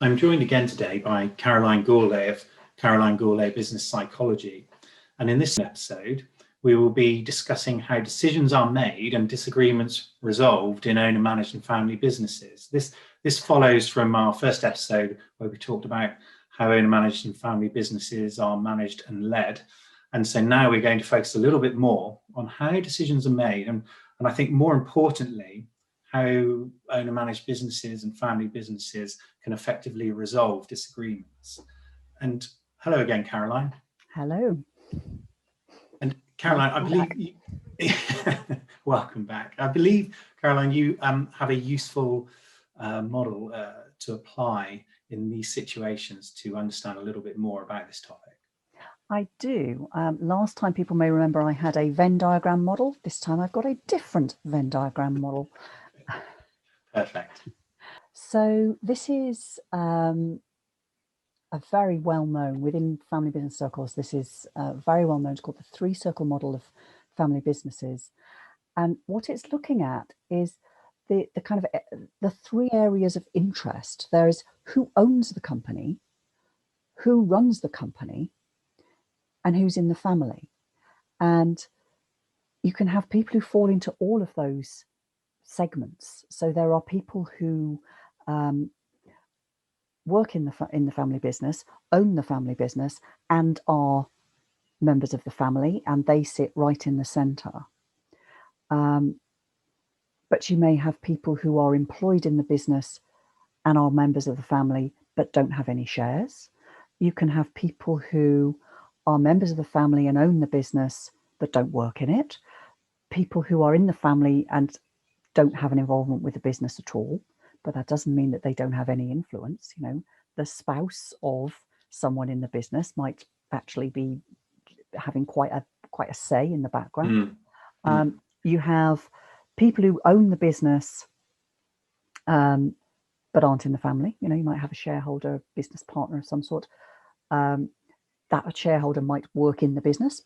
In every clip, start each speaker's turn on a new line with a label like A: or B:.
A: I'm joined again today by Caroline Gourlay of Caroline Gourlay Business Psychology. And in this episode, we will be discussing how decisions are made and disagreements resolved in owner-managed and family businesses. This follows from our first episode where we talked about how owner-managed and family businesses are managed and led. And so now we're going to focus a little bit more on how decisions are made and I think more importantly, how owner-managed businesses and family businesses can effectively resolve disagreements. And hello again, Caroline.
B: Hello.
A: And Caroline, I believe welcome back. I believe, Caroline, you have a useful model to apply in these situations to understand a little bit more about this topic.
B: I do. Last time, people may remember, I had a Venn diagram model. This time I've got a different Venn diagram model.
A: Perfect.
B: So this is a very well-known, within family business circles, this is very well-known. It's called the three-circle model of family businesses. And what it's looking at is the kind of the three areas of interest. There is who owns the company, who runs the company, and who's in the family. And you can have people who fall into all of those segments. So there are people who work in the family business, own the family business, and are members of the family, and they sit right in the center. But you may have people who are employed in the business and are members of the family, but don't have any shares. You can have people who are members of the family and own the business, but don't work in it. People who are in the family and don't have an involvement with the business at all, but that doesn't mean that they don't have any influence. You know, the spouse of someone in the business might actually be having quite a say in the background. You have people who own the business, but aren't in the family. You know, you might have a shareholder, business partner of some sort. That a shareholder might work in the business,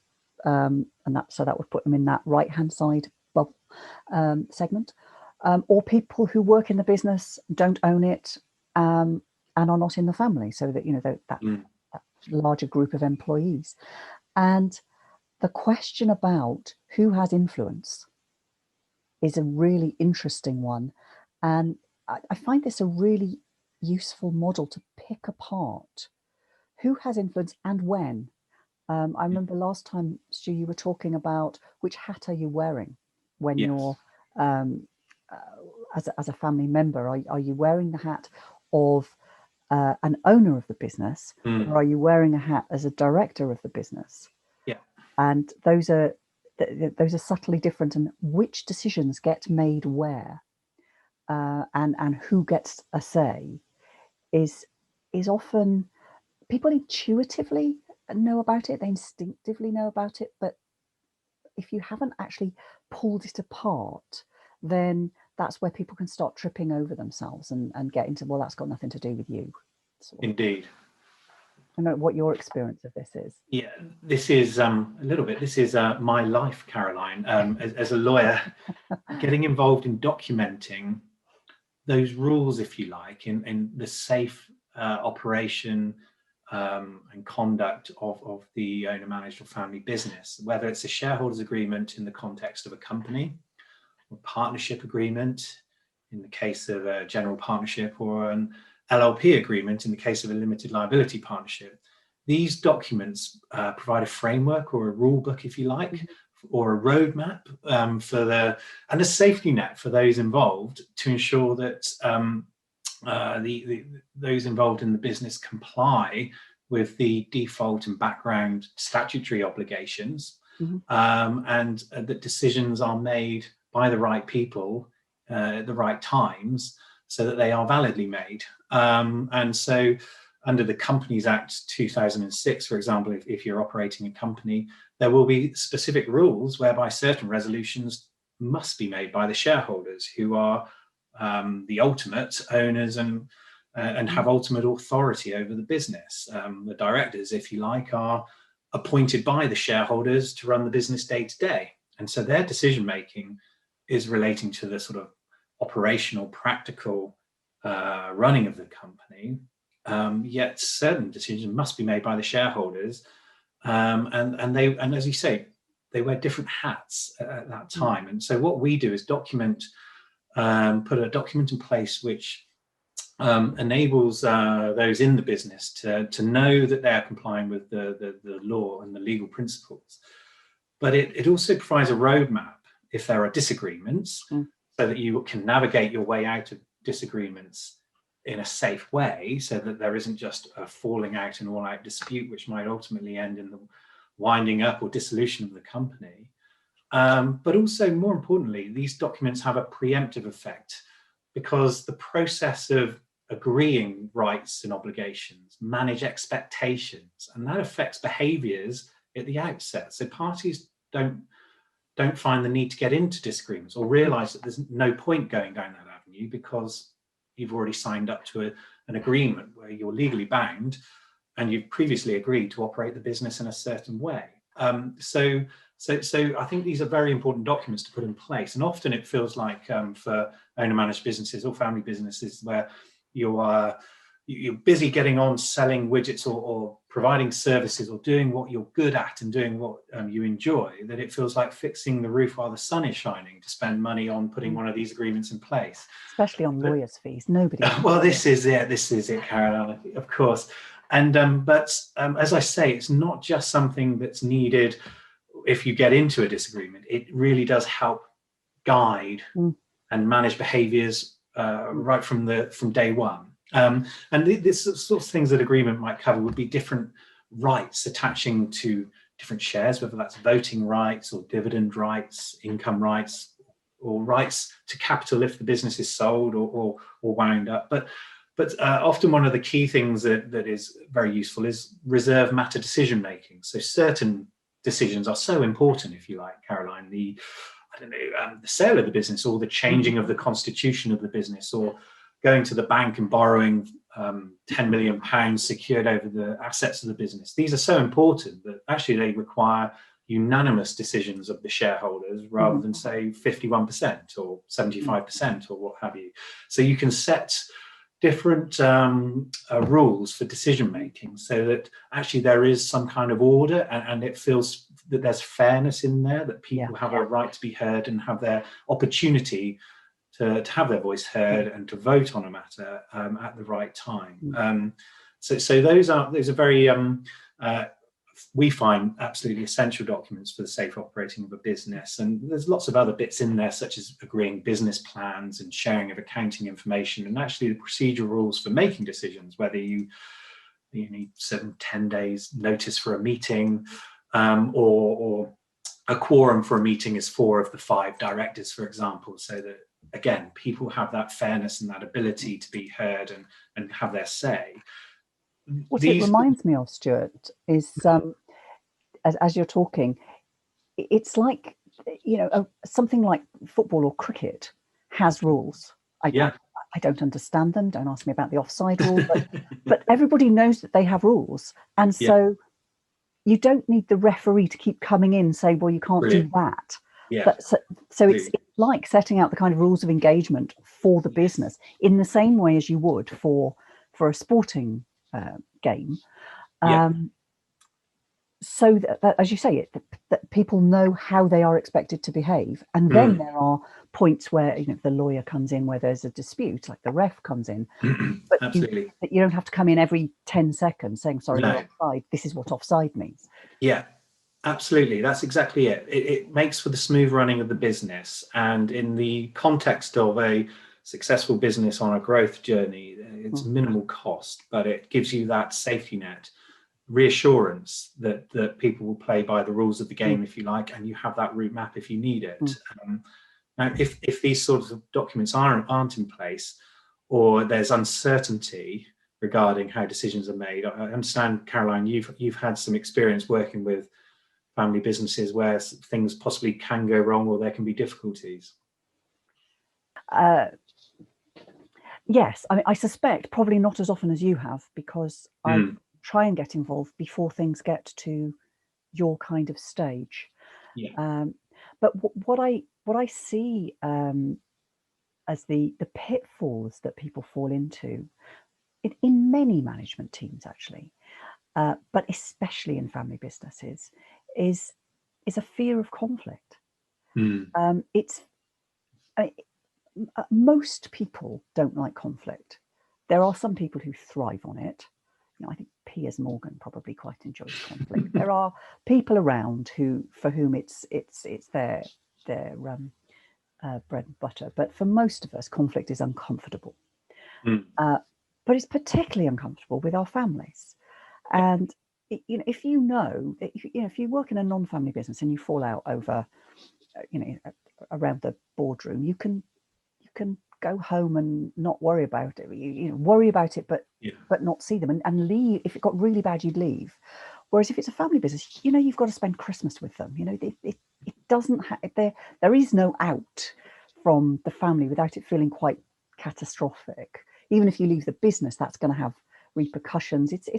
B: and that would put them in that right-hand side bubble segment. Or people who work in the business, don't own it, and are not in the family, so that, you know, that larger group of employees. And the question about who has influence is a really interesting one. And I find this a really useful model to pick apart who has influence and when. I remember last time, Stu, you were talking about which hat are you wearing when you're as a family member. Are you wearing the hat of an owner of the business, or are you wearing a hat as a director of the business?
A: Yeah,
B: and those are subtly different, and which decisions get made where, and who gets a say is often, people intuitively know about it, they instinctively know about it, but if you haven't actually pulled it apart, then that's where people can start tripping over themselves and get into, well, that's got nothing to do with you.
A: Indeed.
B: I don't know what your experience of this is.
A: Yeah, this is a little bit, this is my life, Caroline, as a lawyer, getting involved in documenting those rules, if you like, in the safe operation and conduct of the owner-managed or family business, whether it's a shareholders agreement in the context of a company, or partnership agreement in the case of a general partnership, or an LLP agreement in the case of a limited liability partnership. These documents provide a framework or a rule book, if you like, or a roadmap and a safety net for those involved to ensure that those involved in the business comply with the default and background statutory obligations, and that decisions are made by the right people at the right times so that they are validly made. And so under the Companies Act 2006, for example, if you're operating a company, there will be specific rules whereby certain resolutions must be made by the shareholders, who are the ultimate owners and have ultimate authority over the business. The directors, if you like, are appointed by the shareholders to run the business day to day. And so their decision making is relating to the sort of operational, practical running of the company. yet certain decisions must be made by the shareholders. And as you say, they wear different hats at that time. And so what we do is put a document in place which enables those in the business to know that they are complying with the law and the legal principles. But it also provides a roadmap if there are disagreements, so that you can navigate your way out of disagreements in a safe way, so that there isn't just a falling out and all-out dispute, which might ultimately end in the winding up or dissolution of the company. But also, more importantly, these documents have a preemptive effect, because the process of agreeing rights and obligations manage expectations, and that affects behaviours at the outset. So parties don't find the need to get into disagreements or realise that there's no point going down that avenue, because you've already signed up to an agreement where you're legally bound, and you've previously agreed to operate the business in a certain way. So I think these are very important documents to put in place. And often it feels like for owner-managed businesses or family businesses where you're busy getting on selling widgets or providing services or doing what you're good at and doing what you enjoy, that it feels like fixing the roof while the sun is shining to spend money on putting one of these agreements in place.
B: Especially on lawyers' fees. Nobody.
A: Well, this is it, Caroline, of course. And but as I say, it's not just something that's needed if you get into a disagreement. It really does help guide and manage behaviours right from day one. And this sort of things that agreement might cover would be different rights attaching to different shares, whether that's voting rights or dividend rights, income rights, or rights to capital if the business is sold or wound up. But often one of the key things that is very useful is reserve matter decision making. So certain decisions are so important, if you like, Caroline, the sale of the business, or the changing of the constitution of the business, or going to the bank and borrowing £10 million secured over the assets of the business. These are so important that actually they require unanimous decisions of the shareholders rather than, say, 51% or 75% or what have you. So you can set different rules for decision making, so that actually there is some kind of order, and it feels that there's fairness in there, that people have a right to be heard and have their opportunity to have their voice heard and to vote on a matter at the right time. So those are very we find absolutely essential documents for the safe operating of a business. And there's lots of other bits in there, such as agreeing business plans and sharing of accounting information, and actually the procedural rules for making decisions, whether you need 7-10 days notice for a meeting, or a quorum for a meeting is 4 of the 5 directors, for example, so that, again, people have that fairness and that ability to be heard and have their say.
B: What it reminds me of, Stuart, is as you're talking, it's like, something like football or cricket has rules. I don't understand them. Don't ask me about the offside rule, but everybody knows that they have rules, and so you don't need the referee to keep coming in and say, well, you can't do that. But so it's like setting out the kind of rules of engagement for the business in the same way as you would for a sporting game, so that, as you say, that people know how they are expected to behave. And then there are points where the lawyer comes in where there's a dispute, like the ref comes in, but
A: absolutely,
B: you don't have to come in every 10 seconds saying, sorry, you're offside. This is what offside means.
A: Absolutely, that's exactly it. It makes for the smooth running of the business, and in the context of a successful business on a growth journey, it's minimal cost, but it gives you that safety net, reassurance that people will play by the rules of the game, if you like, and you have that route map if you need it. Now, if these sorts of documents aren't in place, or there's uncertainty regarding how decisions are made, I understand, Caroline, you've had some experience working with family businesses where things possibly can go wrong, or there can be difficulties.
B: Yes, I mean, I suspect probably not as often as you have, because I try and get involved before things get to your kind of stage. But what I see as the pitfalls that people fall into in many management teams actually, but especially in family businesses, is a fear of conflict. It's most people don't like conflict. There are some people who thrive on it. I think Piers Morgan probably quite enjoys conflict. There are people around for whom it's their bread and butter. But for most of us, conflict is uncomfortable. But it's particularly uncomfortable with our families. And if you work in a non-family business and you fall out over, around the boardroom, you can go home and not worry about it. Worry about it, but not see them and leave. If it got really bad, you'd leave. Whereas if it's a family business, you've got to spend Christmas with them. It doesn't there is no out from the family without it feeling quite catastrophic. Even if you leave the business, that's going to have repercussions. It's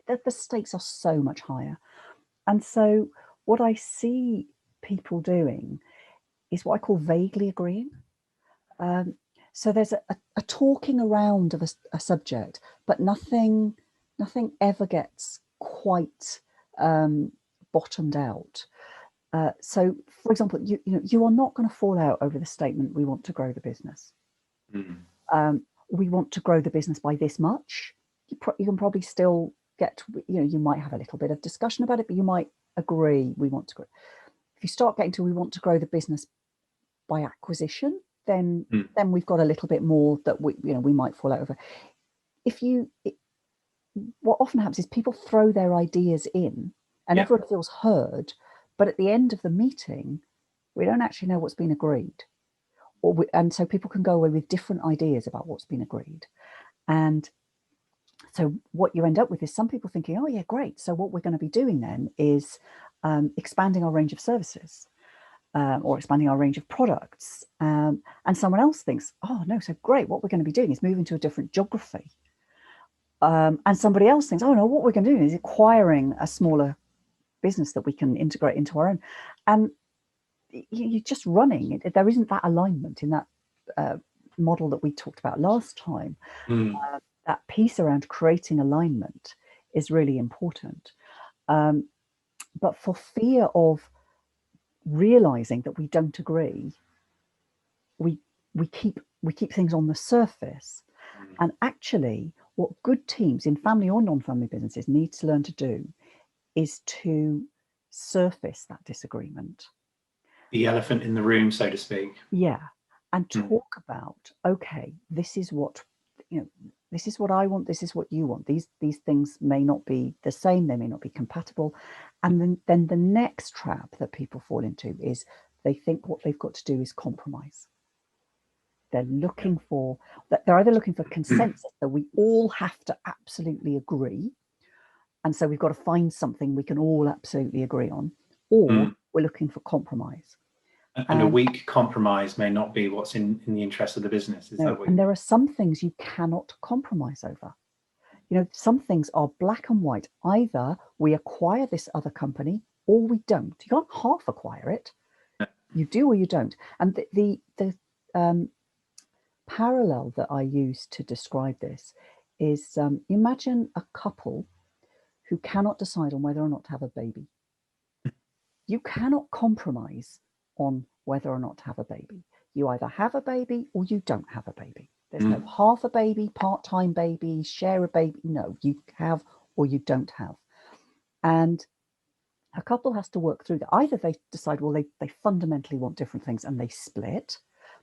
B: the stakes are so much higher. And so what I see people doing is what I call vaguely agreeing. So there's a talking around of a subject, but nothing ever gets quite bottomed out. So, for example, you are not going to fall out over the statement, "We want to grow the business." We want to grow the business by this much. You can probably still get, you might have a little bit of discussion about it, but you might agree we want to grow. If you start getting to we want to grow the business by acquisition, then we've got a little bit more that we might fall out over. What often happens is people throw their ideas in and everyone feels heard, but at the end of the meeting, we don't actually know what's been agreed. And so people can go away with different ideas about what's been agreed. And so what you end up with is some people thinking, oh yeah, great. So what we're going to be doing then is expanding our range of services. Or expanding our range of products. And someone else thinks, oh no, so great, what we're going to be doing is moving to a different geography. And somebody else thinks, oh no, what we're going to do is acquiring a smaller business that we can integrate into our own. And you're just running. There isn't that alignment in that model that we talked about last time. That piece around creating alignment is really important. But for fear of realizing that we don't agree, we keep things on the surface. And actually what good teams in family or non-family businesses need to learn to do is to surface that disagreement,
A: the elephant in the room, so to speak.
B: And talk about, okay, this is what I want, this is what you want. These things may not be the same, they may not be compatible. And then the next trap that people fall into is they think what they've got to do is compromise. They're looking for that. They're either looking for consensus that we all have to absolutely agree, and so we've got to find something we can all absolutely agree on, or we're looking for compromise.
A: And a weak compromise may not be what's in the interest of the business.
B: And there are some things you cannot compromise over. Some things are black and white. Either we acquire this other company or we don't. You can't half acquire it. You do or you don't. And the parallel that I use to describe this is imagine a couple who cannot decide on whether or not to have a baby. You cannot compromise on whether or not to have a baby. You either have a baby or you don't have a baby. There's no half a baby, part-time baby, share a baby. No, you have or you don't have. And a couple has to work through that. Either they decide, well, they fundamentally want different things and they split.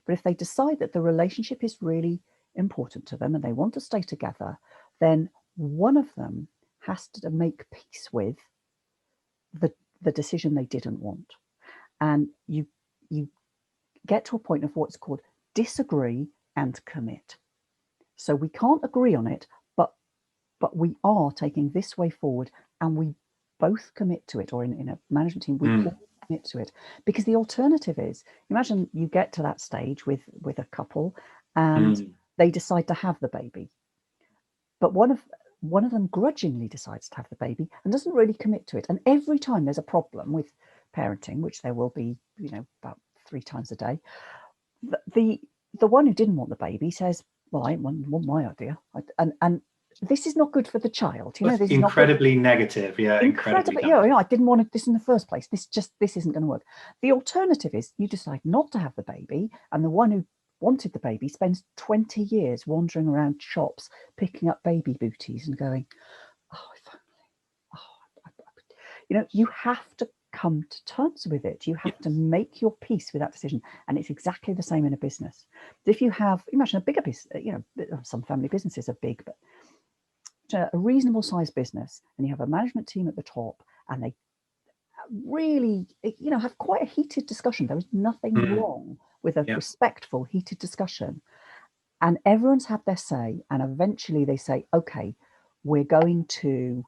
B: But if they decide that the relationship is really important to them and they want to stay together, then one of them has to make peace with the decision they didn't want. And you get to a point of what's called disagree and commit. So we can't agree on it, but we are taking this way forward, and we both commit to it, or in a management team, we all commit to it. Because the alternative is, imagine you get to that stage with a couple and they decide to have the baby. But one of them grudgingly decides to have the baby and doesn't really commit to it. And every time there's a problem with parenting, which there will be, about 3 times a day, the one who didn't want the baby says, well, I want my idea. And this is not good for the child. You know,
A: That's
B: this is not
A: incredibly negative. Yeah, incredibly.
B: I didn't want this in the first place. This isn't going to work. The alternative is you decide not to have the baby, and the one who wanted the baby spends 20 years wandering around shops picking up baby booties and going, oh, if only, you know, you have to come to terms with it. You have to make your peace with that decision. And it's exactly the same in a business. If you have, imagine a bigger business, you know, some family businesses are big, but a reasonable sized business, and you have a management team at the top, and they really, you know, have quite a heated discussion. There is nothing wrong with a respectful, heated discussion. And everyone's had their say. And eventually they say, okay, we're going to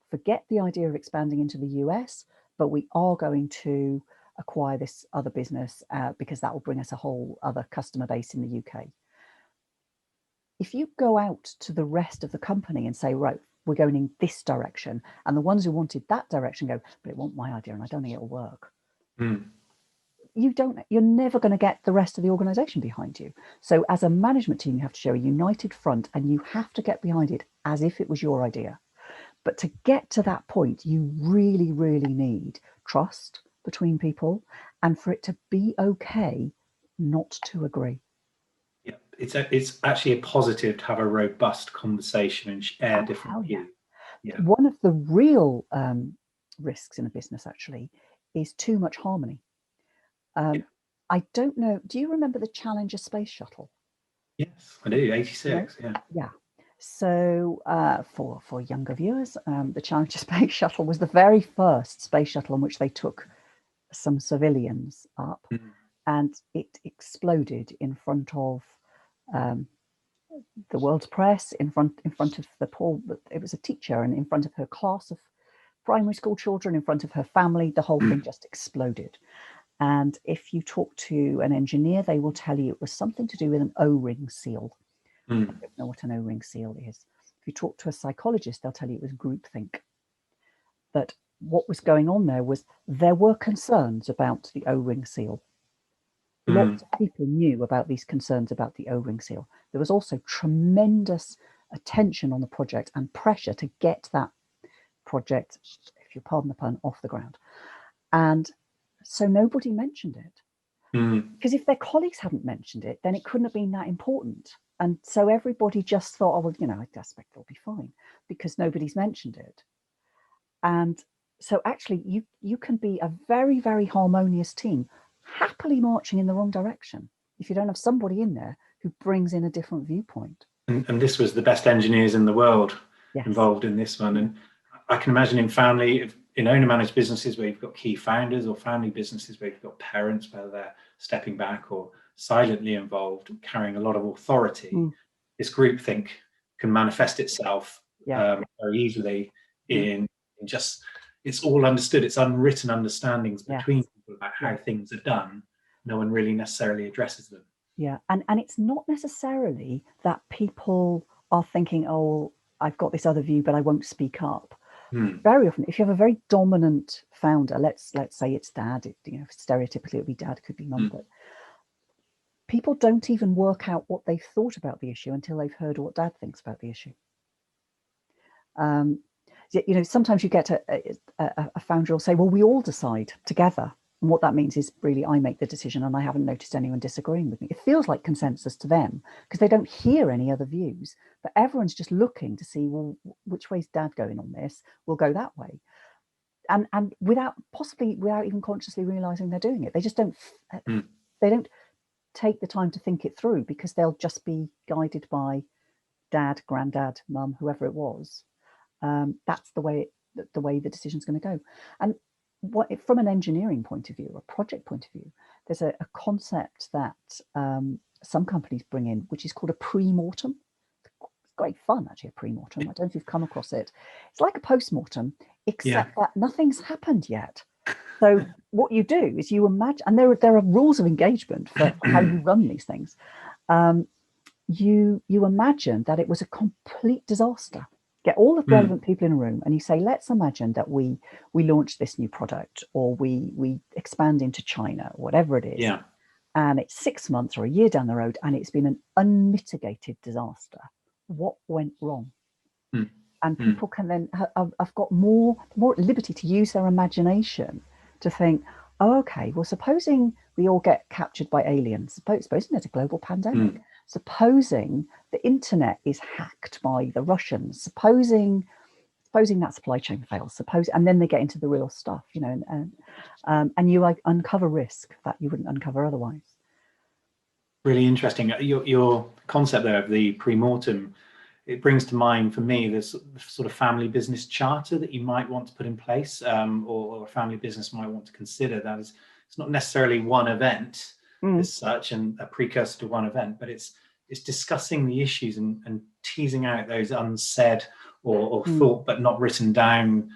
B: forget the idea of expanding into the US, but we are going to acquire this other business because that will bring us a whole other customer base in the UK. If you go out to the rest of the company and say, right, we're going in this direction, and the ones who wanted that direction go, but it wasn't my idea and I don't think it'll work. You're never going to get the rest of the organization behind you. So as a management team, you have to show a united front, and you have to get behind it as if it was your idea. But to get to that point, you really, really need trust between people, and for it to be okay not to agree.
A: Yeah, it's actually a positive to have a robust conversation and share different views. Yeah.
B: One of the real risks in a business actually is too much harmony. I don't know. Do you remember the Challenger space shuttle?
A: Yes, I do. 86.
B: You know? Yeah. So for younger viewers, the Challenger space shuttle was the very first space shuttle on which they took some civilians up, and it exploded in front of the world's press, in front of the poor. It was a teacher, and in front of her class of primary school children, in front of her family. The whole thing just exploded. And if you talk to an engineer, they will tell you it was something to do with an O-ring seal. I don't know what an O-ring seal is. If you talk to a psychologist, they'll tell you it was groupthink. That what was going on there were concerns about the O-ring seal. Lots of people knew about these concerns about the O-ring seal. There was also tremendous attention on the project and pressure to get that project, if you pardon the pun, off the ground. And so nobody mentioned it. Because if their colleagues hadn't mentioned it, then it couldn't have been that important. And so everybody just thought, oh, well, you know, I expect it'll be fine because nobody's mentioned it. And so actually you can be a very, very harmonious team, happily marching in the wrong direction if you don't have somebody in there who brings in a different viewpoint.
A: And this was the best engineers in the world involved in this one. And I can imagine in owner-managed businesses where you've got key founders, or family businesses where you've got parents, whether they're stepping back or silently involved, carrying a lot of authority, this groupthink can manifest itself very easily in just, it's all understood, it's unwritten understandings between people about how things are done. No one really necessarily addresses them.
B: Yeah, and it's not necessarily that people are thinking, oh, I've got this other view, but I won't speak up. Very often, if you have a very dominant founder, let's say it's dad, stereotypically it would be dad, could be mum, but people don't even work out what they've thought about the issue until they've heard what dad thinks about the issue. Sometimes you get a founder will say, well, we all decide together. And what that means is really I make the decision and I haven't noticed anyone disagreeing with me. It feels like consensus to them because they don't hear any other views, but everyone's just looking to see, well, which way's dad going on this? We'll go that way. And without even consciously realizing they're doing it. They just don't, they don't take the time to think it through because they'll just be guided by dad, granddad, mum, whoever it was. That's the way the decision's going to go. And from an engineering point of view, or a project point of view, there's a concept that some companies bring in, which is called a premortem. It's great fun, actually, a premortem. I don't know if you've come across it. It's like a postmortem, except that nothing's happened yet. So what you do is you imagine, and there are rules of engagement for how you run these things. You imagine that it was a complete disaster. Get all the relevant people in a room and you say, let's imagine that we launch this new product, or we expand into China, whatever it is. Yeah. And it's 6 months or a year down the road and it's been an unmitigated disaster. What went wrong? And people can then have got more liberty to use their imagination to think, oh, okay, well, supposing we all get captured by aliens, supposing there's a global pandemic, supposing the internet is hacked by the Russians, supposing that supply chain fails, and then they get into the real stuff, you know, and you like uncover risk that you wouldn't uncover otherwise.
A: Really interesting. Your concept there of the premortem, it brings to mind for me this sort of family business charter that you might want to put in place, or a family business might want to consider. That is, it's not necessarily one event as such and a precursor to one event, but it's discussing the issues and teasing out those unsaid or thought but not written down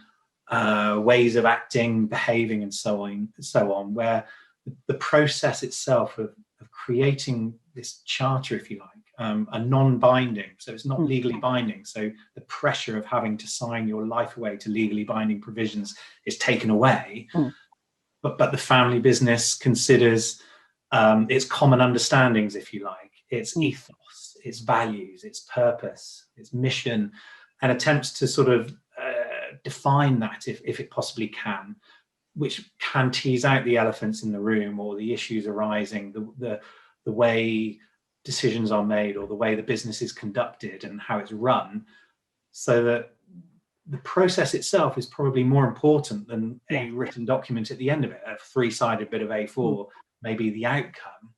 A: ways of acting, behaving, and so on, where the process itself of creating this charter, if you like, are non-binding, so it's not legally binding. So the pressure of having to sign your life away to legally binding provisions is taken away. But the family business considers its common understandings, if you like, its ethos, its values, its purpose, its mission, and attempts to sort of define that if it possibly can, which can tease out the elephants in the room or the issues arising, the way decisions are made or the way the business is conducted and how it's run, so that the process itself is probably more important than a written document at the end of it. A three-sided bit of A4 may be the outcome,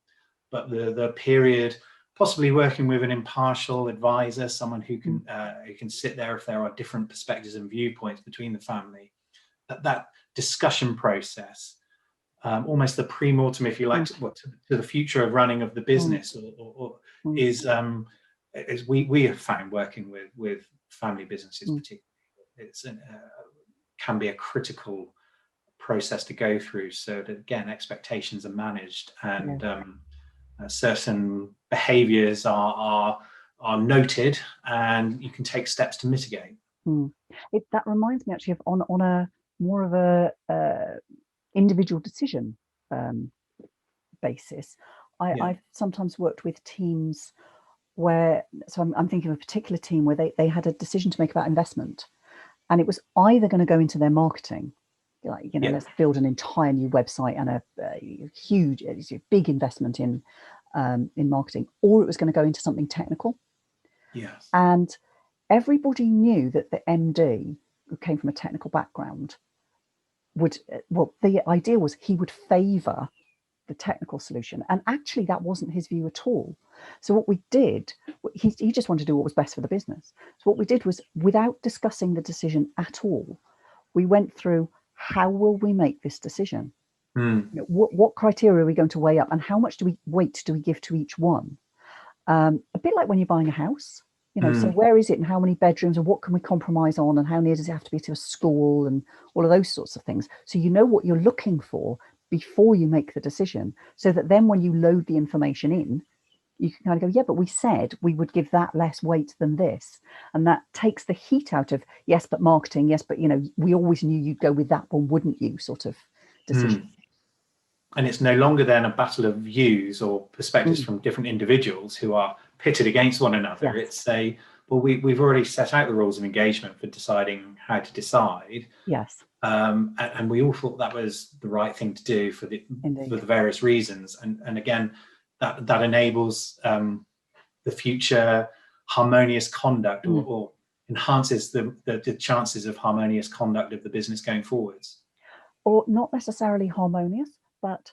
A: but the period, possibly working with an impartial advisor, someone who can sit there if there are different perspectives and viewpoints between the family, that discussion process, almost the premortem, if you like, to the future of running of the business, is we have found working with family businesses particularly, it's can be a critical process to go through, so that again expectations are managed and certain behaviors are noted and you can take steps to mitigate.
B: That reminds me actually of on a more of a individual decision basis. I've sometimes worked with teams where, so I'm thinking of a particular team where they had a decision to make about investment, and it was either going to go into their marketing, like, you know, let's build an entire new website and a huge, big investment in marketing, or it was going to go into something technical. And everybody knew that the MD, who came from a technical background, the idea was he would favour the technical solution, and actually that wasn't his view at all. So what we did, he just wanted to do what was best for the business. So what we did was, without discussing the decision at all, we went through, how will we make this decision? You know, what criteria are we going to weigh up, and how much weight do we give to each one? A bit like when you're buying a house, you know, so where is it and how many bedrooms and what can we compromise on and how near does it have to be to a school and all of those sorts of things. So you know what you're looking for before you make the decision, so that then when you load the information in, you can kind of go, yeah, but we said we would give that less weight than this. And that takes the heat out of, yes, but marketing, yes, but, you know, we always knew you'd go with that one, wouldn't you, sort of decision.
A: And it's no longer then a battle of views or perspectives from different individuals who are pitted against one another. It's we've already set out the rules of engagement for deciding how to decide. And we all thought that was the right thing to do for the various reasons. And again, that enables the future harmonious conduct or enhances the chances of harmonious conduct of the business going forwards.
B: Or not necessarily harmonious, but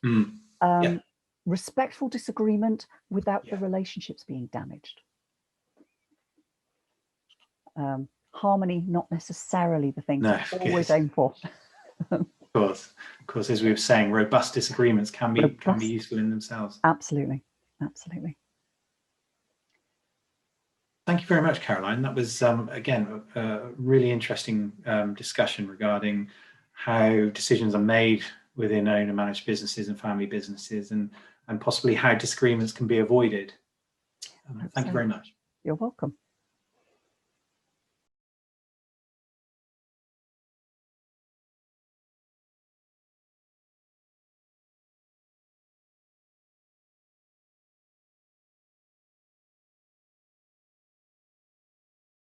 B: respectful disagreement without the relationships being damaged. Harmony, not necessarily the thing to always aim for.
A: Of course, as we were saying, robust disagreements can be useful in themselves.
B: Absolutely.
A: Thank you very much, Caroline. That was again a really interesting discussion regarding how decisions are made within owner-managed businesses and family businesses, and possibly how disagreements can be avoided. Thank you very much.
B: You're welcome.